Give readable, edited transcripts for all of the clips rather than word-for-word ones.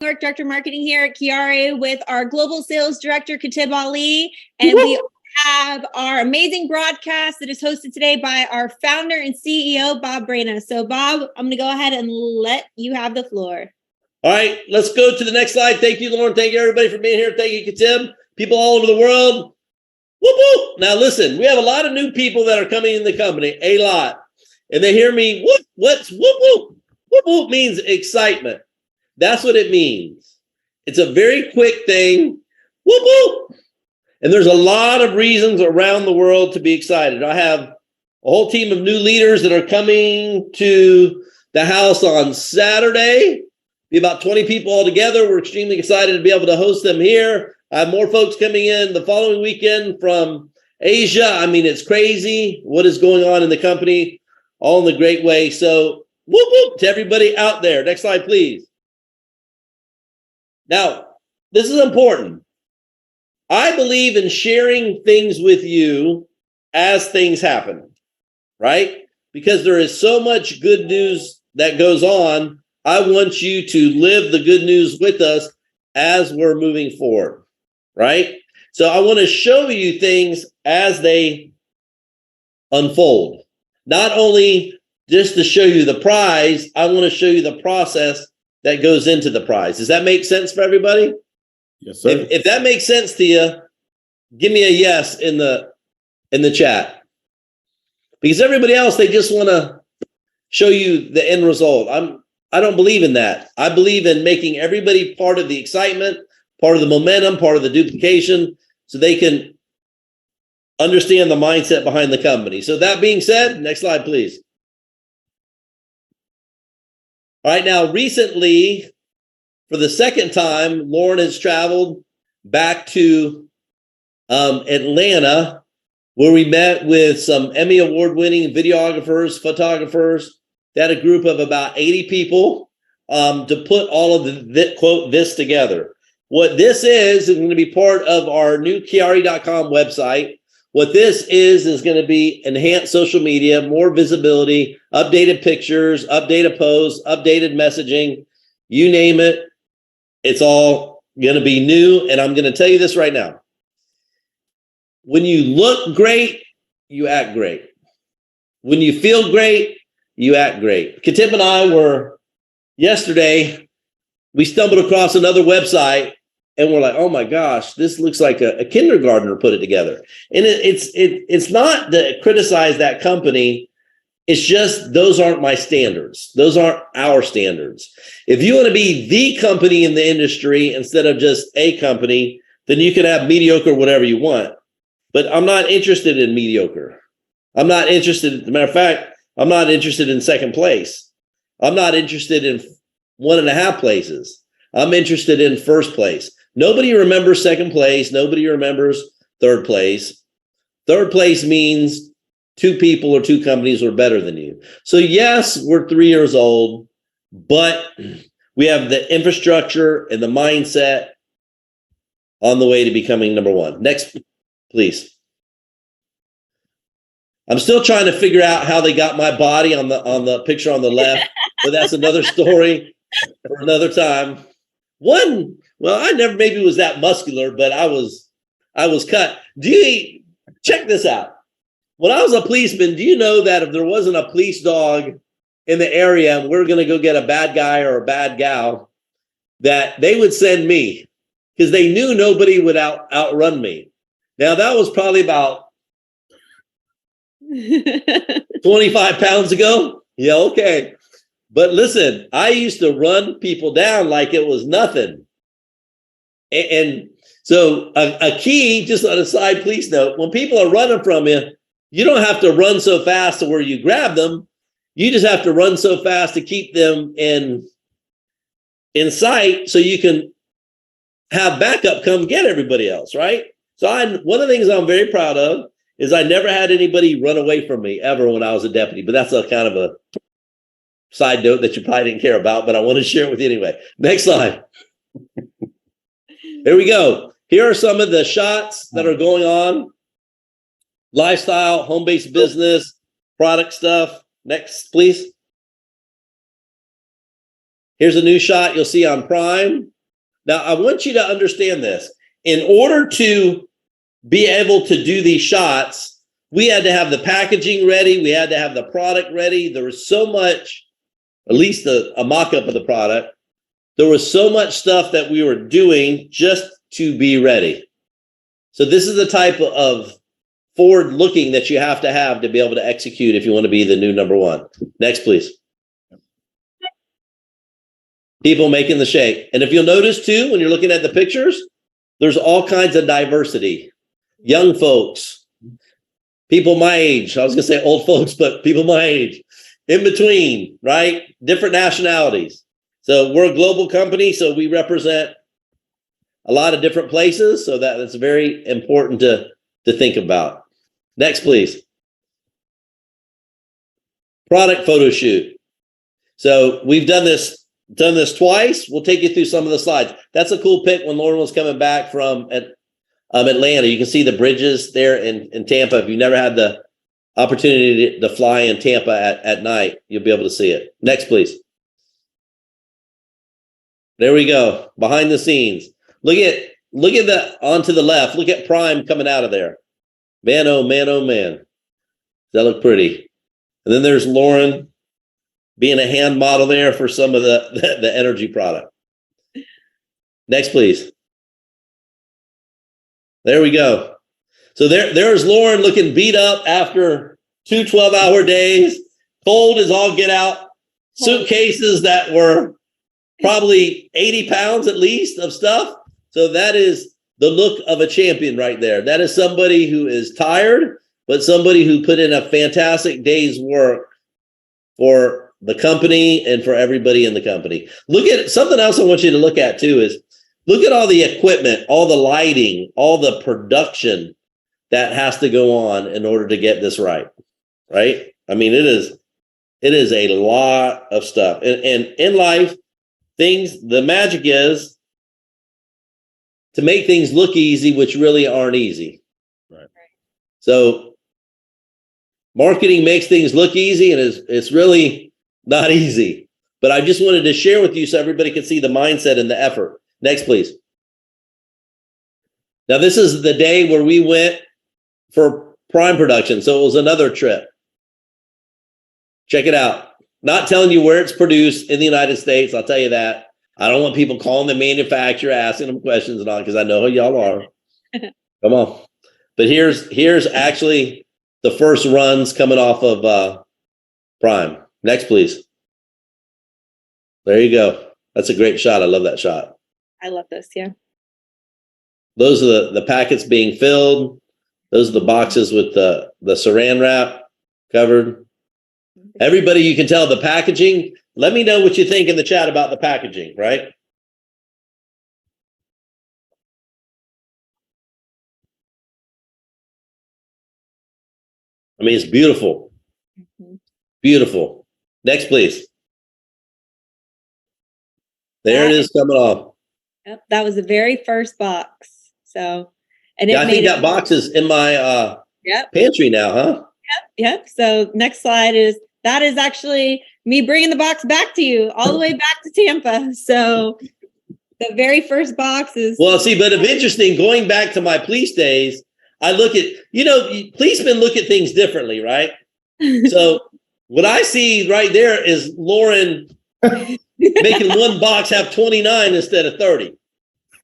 Director of Marketing here at QuiAri with our Global Sales Director, Katib Ali. And we have our amazing broadcast that is hosted today by our founder and CEO, Bob Reina. So Bob, I'm going to go ahead and let you have the floor. All right, let's go to the next slide. Thank you, Lauren. Thank you, everybody, for being here. Thank you, Katib. People all over the world. Whoop, whoop. Now, listen, we have a lot of new people that are coming in the company, a lot. And they hear me, whoop, what's whoop, whoop? Whoop, whoop means excitement. That's what it means. It's a very quick thing. Whoop, whoop. And there's a lot of reasons around the world to be excited. I have a whole team of new leaders that are coming to the house on Saturday. Be about 20 people all together. We're extremely excited to be able to host them here. I have more folks coming in the following weekend from Asia. I mean, it's crazy what is going on in the company, all in a great way. So whoop, whoop to everybody out there. Next slide, please. Now, this is important. I believe in sharing things with you as things happen, right? Because there is so much good news that goes on. I want you to live the good news with us as we're moving forward, right? So I want to show you things as they unfold. Not only just to show you the prize, I want to show you the process that goes into the prize. Does that make sense for everybody? Yes, sir. If that makes sense to you, give me a yes in the chat. Because everybody else, they just want to show you the end result. I don't believe in that. I believe in making everybody part of the excitement, part of the momentum, part of the duplication, so they can understand the mindset behind the company. So that being said, next slide, please. All right, now recently, for the second time, Lauren has traveled back to Atlanta, where we met with some Emmy award-winning videographers, photographers. They had a group of about 80 people to put all of the quote, this together. What this is going to be part of our new QuiAri.com website. What this is going to be enhanced social media, more visibility, updated pictures, updated posts, updated messaging, you name it. It's all going to be new. And I'm going to tell you this right now. When you look great, you act great. When you feel great, you act great. Katib and I were, yesterday, we stumbled across another website and we're like, oh my gosh, this looks like a kindergartner put it together. And it's not to criticize that company. It's just, those aren't my standards. Those aren't our standards. If you want to be the company in the industry instead of just a company, then you can have mediocre whatever you want. But I'm not interested in mediocre. I'm not interested, as a matter of fact, I'm not interested in second place. I'm not interested in 1.5 places. I'm interested in first place. Nobody remembers second place. Nobody remembers third place. Third place means 2 people or 2 companies were better than you. So yes, we're 3 years old, but we have the infrastructure and the mindset on the way to becoming number 1. Next, please. I'm still trying to figure out how they got my body on the picture on the left, but that's another story for another time. Well, I never maybe was that muscular, but I was cut. Check this out. When I was a policeman, do you know that if there wasn't a police dog in the area and we're going to go get a bad guy or a bad gal, that they would send me because they knew nobody would outrun me. Now, that was probably about 25 pounds ago. Yeah, okay. But listen, I used to run people down like it was nothing. And so a key, just on a side police note, when people are running from you, you don't have to run so fast to where you grab them. You just have to run so fast to keep them in sight so you can have backup come get everybody else, right? So one of the things I'm very proud of is I never had anybody run away from me ever when I was a deputy, but that's a kind of a side note that you probably didn't care about, but I want to share it with you anyway. Next slide. Here we go. Here are some of the shots that are going on. Lifestyle, home-based business, product stuff. Next, please. Here's a new shot you'll see on Prime. Now, I want you to understand this. In order to be able to do these shots, we had to have the packaging ready. We had to have the product ready. There was so much, at least a mock-up of the product. There was so much stuff that we were doing just to be ready. So this is the type of forward looking that you have to be able to execute if you want to be the new number one. Next, please. People making the shake. And if you'll notice too, when you're looking at the pictures, there's all kinds of diversity. Young folks, people my age. I was going to say old folks, but people my age. In between, right? Different nationalities. So we're a global company, so we represent a lot of different places. So that's very important to think about. Next, please. Product photo shoot. So we've done this twice. We'll take you through some of the slides. That's a cool pic when Lauren was coming back from Atlanta. You can see the bridges there in Tampa. If you've never had the opportunity to fly in Tampa at night, you'll be able to see it. Next, please. There we go. Behind the scenes. Look at the onto the left. Look at Prime coming out of there. Man, oh man, oh man. Does that look pretty? And then there's Lauren being a hand model there for some of the energy product. Next, please. There we go. So there's Lauren looking beat up after 2 12-hour days. Cold as all get out. Suitcases that were probably 80 pounds at least of stuff. So that is the look of a champion right there. That is somebody who is tired, but somebody who put in a fantastic day's work for the company and for everybody in the company. Look at something else I want you to look at too is look at all the equipment, all the lighting, all the production that has to go on in order to get this right. Right? I mean, it is a lot of stuff. And in life, the magic is to make things look easy, which really aren't easy. Right. So marketing makes things look easy, and it's really not easy. But I just wanted to share with you so everybody can see the mindset and the effort. Next, please. Now, this is the day where we went for Prime production. So it was another trip. Check it out. Not telling you where it's produced in the United States. I'll tell you that. I don't want people calling the manufacturer, asking them questions and all, because I know who y'all are. Come on. But here's actually the first runs coming off of Prime. Next, please. There you go. That's a great shot. I love that shot. I love this, yeah. Those are the packets being filled. Those are the boxes with the saran wrap covered. Everybody, you can tell the packaging. Let me know what you think in the chat about the packaging, right? I mean, it's beautiful. Mm-hmm. Beautiful. Next, please. There it is coming off. Yep, that was the very first box. So, and yeah, I think that box is in my pantry now, huh? Yep. So next slide that is actually me bringing the box back to you all the way back to Tampa. So the very first box is. Well, see, but it's interesting going back to my police days. I look at, policemen look at things differently, right? So what I see right there is Lauren making one box have 29 instead of 30.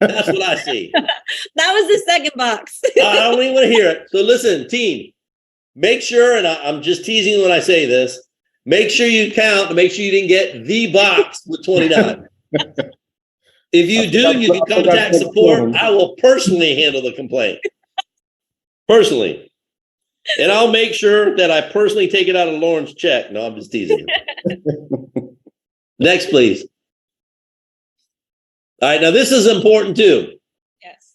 That's what I see. That was the second box. I don't even want to hear it. So listen, team, make sure, and I'm just teasing when I say this, make sure you count to make sure you didn't get the box with 29. If you do, you can contact support. I will personally handle the complaint. Personally. And I'll make sure that I personally take it out of Lauren's check. No, I'm just teasing. Next, please. All right, now this is important too. Yes.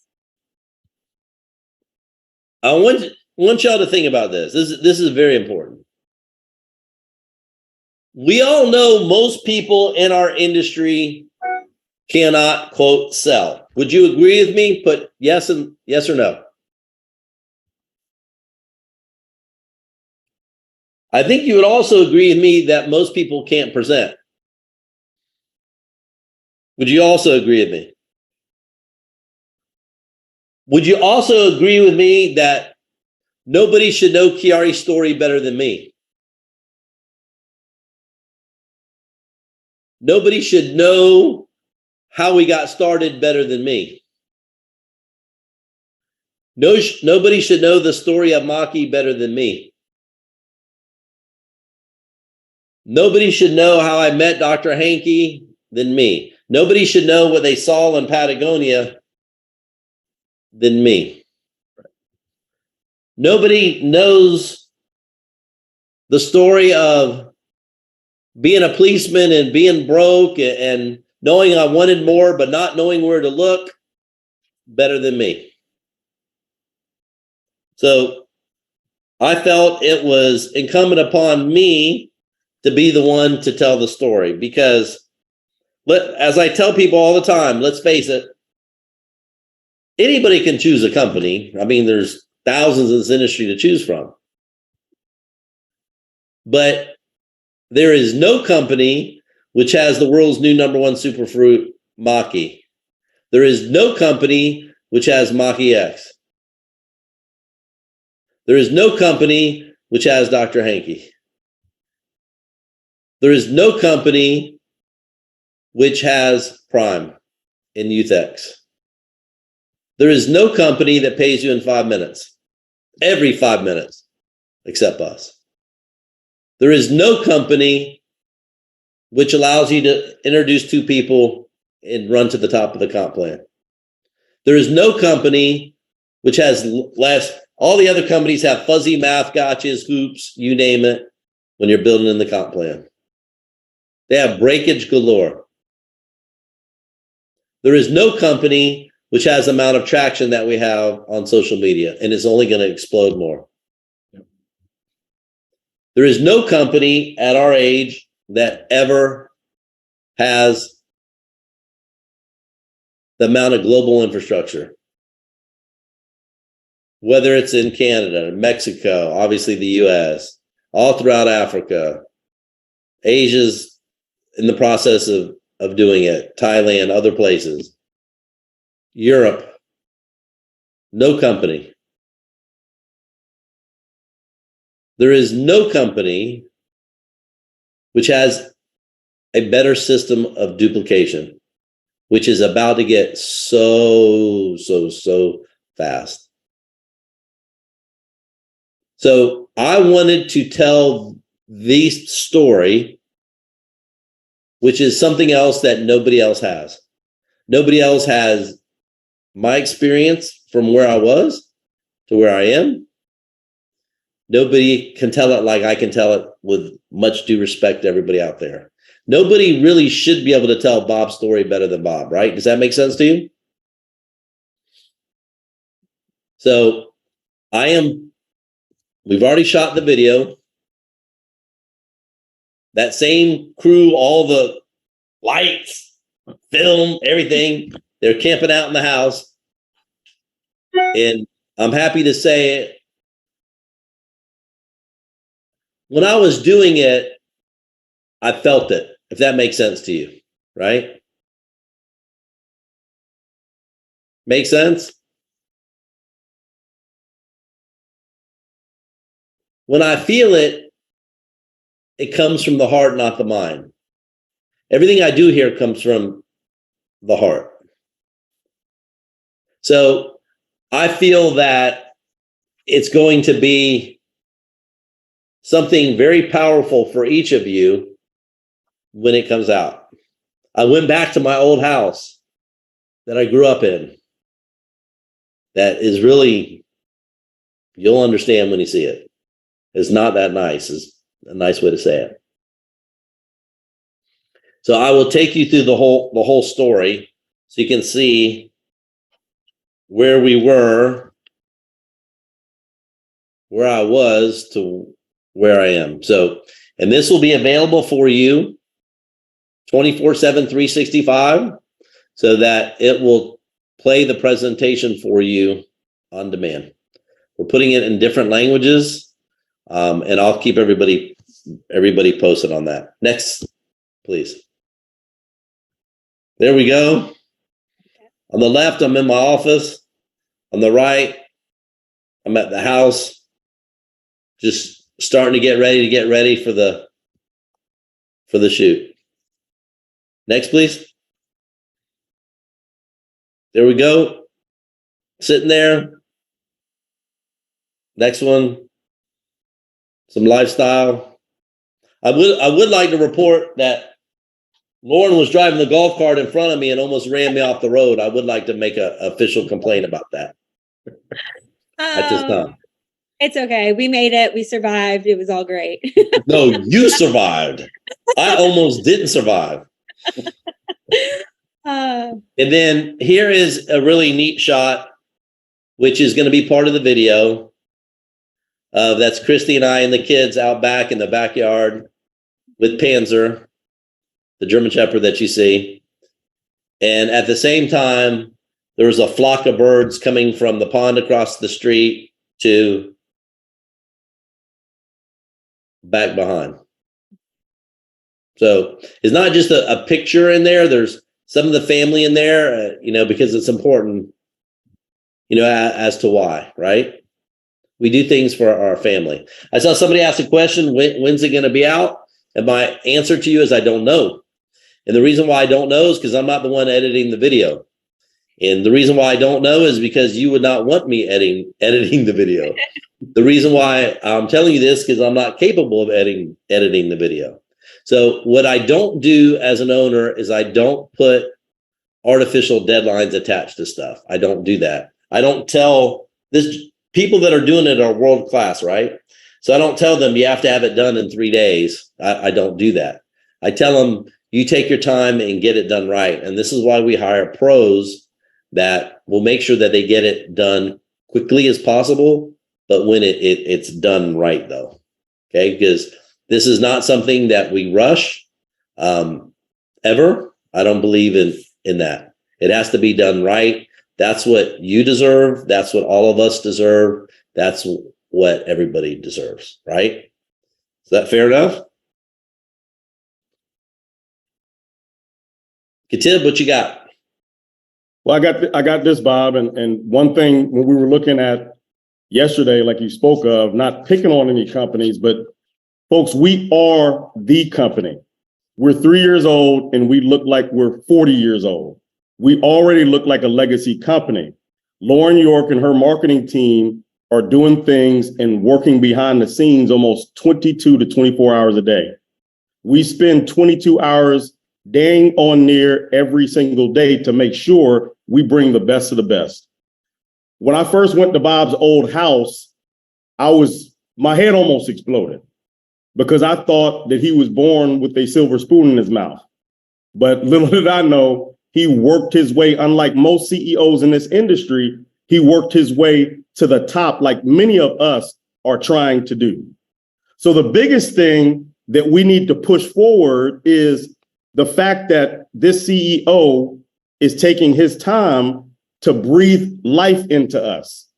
I want y'all to think about this. This is very important. We all know most people in our industry cannot, quote, sell. Would you agree with me? Put yes or no. I think you would also agree with me that most people can't present. Would you also agree with me? Would you also agree with me that nobody should know QuiAri's story better than me? Nobody should know how we got started better than me. Nobody should know the story of Maki better than me. Nobody should know how I met Dr. Hankey than me. Nobody should know what they saw in Patagonia than me. Nobody knows the story of being a policeman and being broke and knowing I wanted more but not knowing where to look better than me. So I felt it was incumbent upon me to be the one to tell the story, because as I tell people all the time, let's face it, anybody can choose a company. I mean, there's thousands in this industry to choose from. But there is no company which has the world's new #1 superfruit, Maki. There is no company which has Maki X. There is no company which has Dr. Hankey. There is no company which has Prime in Youth X. There is no company that pays you in 5 minutes, every 5 minutes, except us. There is no company which allows you to introduce 2 people and run to the top of the comp plan. There is no company which has less. All the other companies have fuzzy math gotchas, hoops, you name it, when you're building in the comp plan. They have breakage galore. There is no company which has the amount of traction that we have on social media, and it's only going to explode more. There is no company at our age that ever has the amount of global infrastructure, whether it's in Canada, Mexico, obviously the US, all throughout Africa. Asia's in the process of doing it, Thailand, other places. Europe, no company. There is no company which has a better system of duplication, which is about to get so fast. So I wanted to tell the story, which is something else that nobody else has. Nobody else has my experience from where I was to where I am. Nobody can tell it like I can tell it, with much due respect to everybody out there. Nobody really should be able to tell Bob's story better than Bob, right? Does that make sense to you? So we've already shot the video. That same crew, all the lights, film, everything, they're camping out in the house. And I'm happy to say, when I was doing it, I felt it, if that makes sense to you, right? Make sense? When I feel it, it comes from the heart, not the mind. Everything I do here comes from the heart. So I feel that it's going to be something very powerful for each of you when it comes out. I went back to my old house that I grew up in. That is really, you'll understand when you see it. It's not that nice, is a nice way to say it. So I will take you through the whole story so you can see where we were, where I was to where I am. So, and this will be available for you 24/7, 365, so that it will play the presentation for you on demand. We're putting it in different languages, and I'll keep everybody posted on that. Next, please. There we go. On the left, I'm in my office. On the right, I'm at the house, just starting to get ready for the shoot. Next, please. There we go. Sitting there. Next one. Some lifestyle. I would like to report that Lauren was driving the golf cart in front of me and almost ran me off the road. I would like to make an official complaint about that. At this time. It's okay. We made it. We survived. It was all great. No, you survived. I almost didn't survive. And then here is a really neat shot, which is going to be part of the video. That's Christy and I and the kids out back in the backyard with Panzer, the German Shepherd that you see. And at the same time, there was a flock of birds coming from the pond across the street to back behind. So it's not just a picture in there. There's some of the family in there, because it's important, as to why, right? We do things for our family. I saw somebody ask a question, when's it going to be out? And my answer to you is I don't know. And the reason why I don't know is because I'm not the one editing the video. And the reason why I don't know is because you would not want me editing the video. The reason why I'm telling you this because I'm not capable of editing the video. So what I don't do as an owner is I don't put artificial deadlines attached to stuff. I don't do that. I don't tell this. People that are doing it are world class, right? So I don't tell them you have to have it done in 3 days. I don't do that. I tell them you take your time and get it done right. And this is why we hire pros that will make sure that they get it done quickly as possible, but when it's done right though. Okay, because this is not something that we rush ever. I don't believe in that. It has to be done right. That's what you deserve. That's what all of us deserve. That's what everybody deserves, right? Is that fair enough? Katib, what you got? Well, I got this, Bob, and one thing when we were looking at yesterday, like you spoke of, not picking on any companies, but folks, we are the company. We're 3 years old and we look like we're 40 years old. We already look like a legacy company. Lauren York and her marketing team are doing things and working behind the scenes almost 22 to 24 hours a day. We spend 22 hours dang on near every single day to make sure we bring the best of the best. When I first went to Bob's old house, my head almost exploded because I thought that he was born with a silver spoon in his mouth. But little did I know, he worked his way, unlike most CEOs in this industry, he worked his way to the top like many of us are trying to do. So the biggest thing that we need to push forward is the fact that this CEO is taking his time to breathe life into us.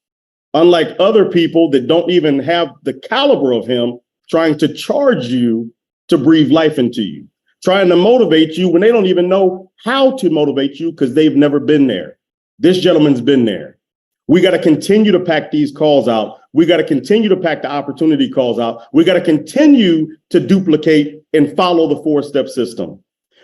Unlike other people that don't even have the caliber of him trying to charge you to breathe life into you, trying to motivate you when they don't even know how to motivate you because they've never been there. This gentleman's been there. We got to continue to pack these calls out. We got to continue to pack the opportunity calls out. We got to continue to duplicate and follow the 4-step system.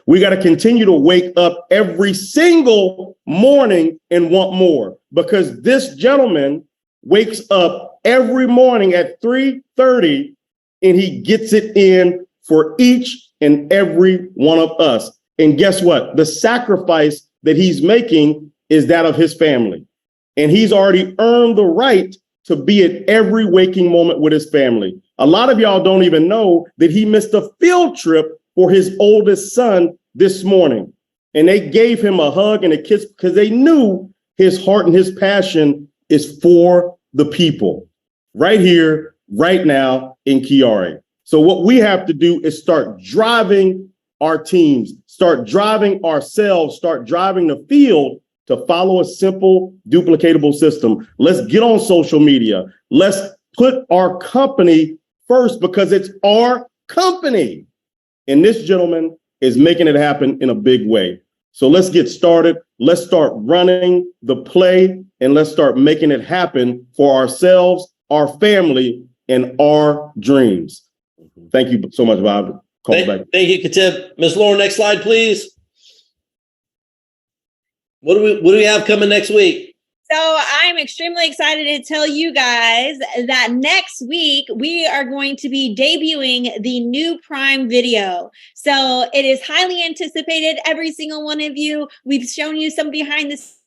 We got to continue to wake up every single morning and want more, because this gentleman wakes up every morning at 3:30 and he gets it in for each and every one of us. And guess what? The sacrifice that he's making is that of his family. And he's already earned the right to be at every waking moment with his family. A lot of y'all don't even know that he missed a field trip for his oldest son this morning. And they gave him a hug and a kiss because they knew his heart and his passion is for the people right here, right now in QuiAri. So what we have to do is start driving our teams, start driving ourselves, start driving the field to follow a simple, duplicatable system. Let's get on social media. Let's put our company first because it's our company. And this gentleman is making it happen in a big way. So let's get started. Let's start running the play and let's start making it happen for ourselves, our family, and our dreams. Thank you so much, Bob. Thank you, Katib. Ms. Lauren, next slide, please. What do we have coming next week? So I'm extremely excited to tell you guys that next week we are going to be debuting the new Prime video. So it is highly anticipated. Every single one of you, we've shown you some behind the scenes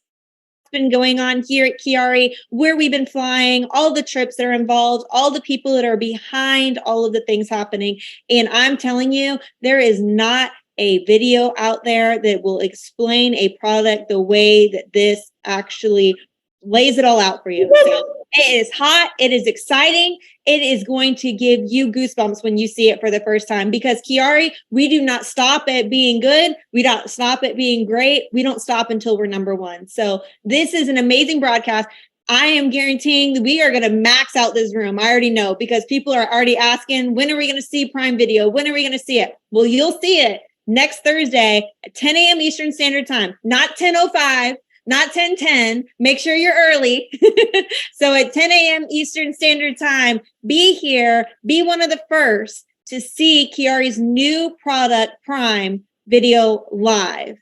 been going on here at QuiAri, where we've been flying, all the trips that are involved, all the people that are behind all of the things happening. And I'm telling you, there is not a video out there that will explain a product the way that this actually lays it all out for you. So it is hot. It is exciting. It is going to give you goosebumps when you see it for the first time, because QuiAri, we do not stop at being good. We don't stop at being great. We don't stop until we're number one. So this is an amazing broadcast. I am guaranteeing that we are going to max out this room. I already know, because people are already asking, when are we going to see Prime Video? When are we going to see it? Well, you'll see it next Thursday at 10 a.m. Eastern Standard Time, not 10:05. Not 10:10. Make sure you're early. So at 10 a.m. Eastern Standard Time, be here. Be one of the first to see QuiAri's new product, Prime Video, live.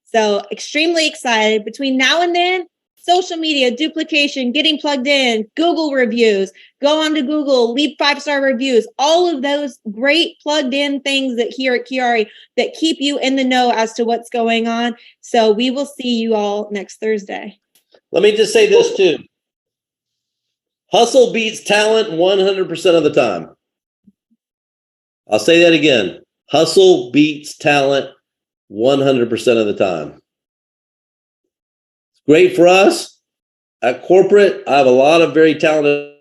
So extremely excited. Between now and then, social media, duplication, getting plugged in, Google reviews, go on to Google, leave 5-star reviews, all of those great plugged in things that here at QuiAri that keep you in the know as to what's going on. So we will see you all next Thursday. Let me just say this too. Hustle beats talent 100% of the time. I'll say that again. Hustle beats talent 100% of the time. Great for us. At corporate, I have a lot of very talented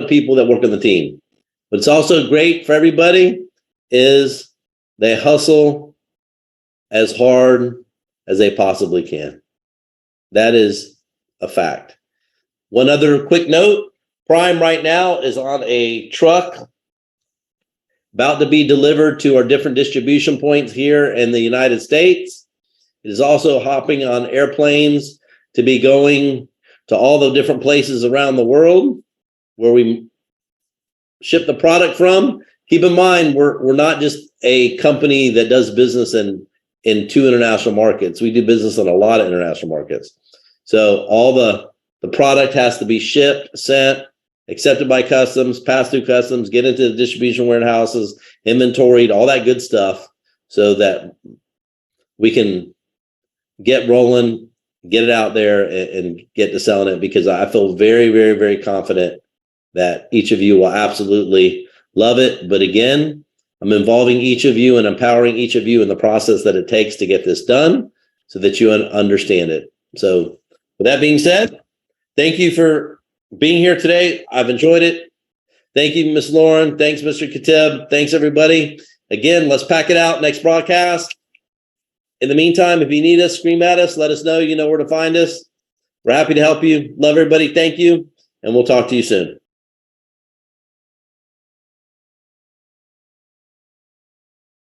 people that work on the team. But it's also great for everybody is they hustle as hard as they possibly can. That is a fact. One other quick note, Prime right now is on a truck about to be delivered to our different distribution points here in the United States. It is also hopping on airplanes to be going to all the different places around the world where we ship the product from. Keep in mind, we're not just a company that does business in 2 international markets. We do business in a lot of international markets. So all the product has to be shipped, sent, accepted by customs, passed through customs, get into the distribution warehouses, inventoried, all that good stuff, so that we can get rolling, get it out there, and get to selling it, because I feel very, very, very confident that each of you will absolutely love it. But again, I'm involving each of you and empowering each of you in the process that it takes to get this done so that you understand it. So with that being said, thank you for being here today. I've enjoyed it. Thank you, Ms. Lauren. Thanks, Mr. Katib. Thanks, everybody. Again, let's pack it out next broadcast. In the meantime, if you need us, scream at us, let us know. You know where to find us. We're happy to help you. Love everybody. Thank you. And we'll talk to you soon.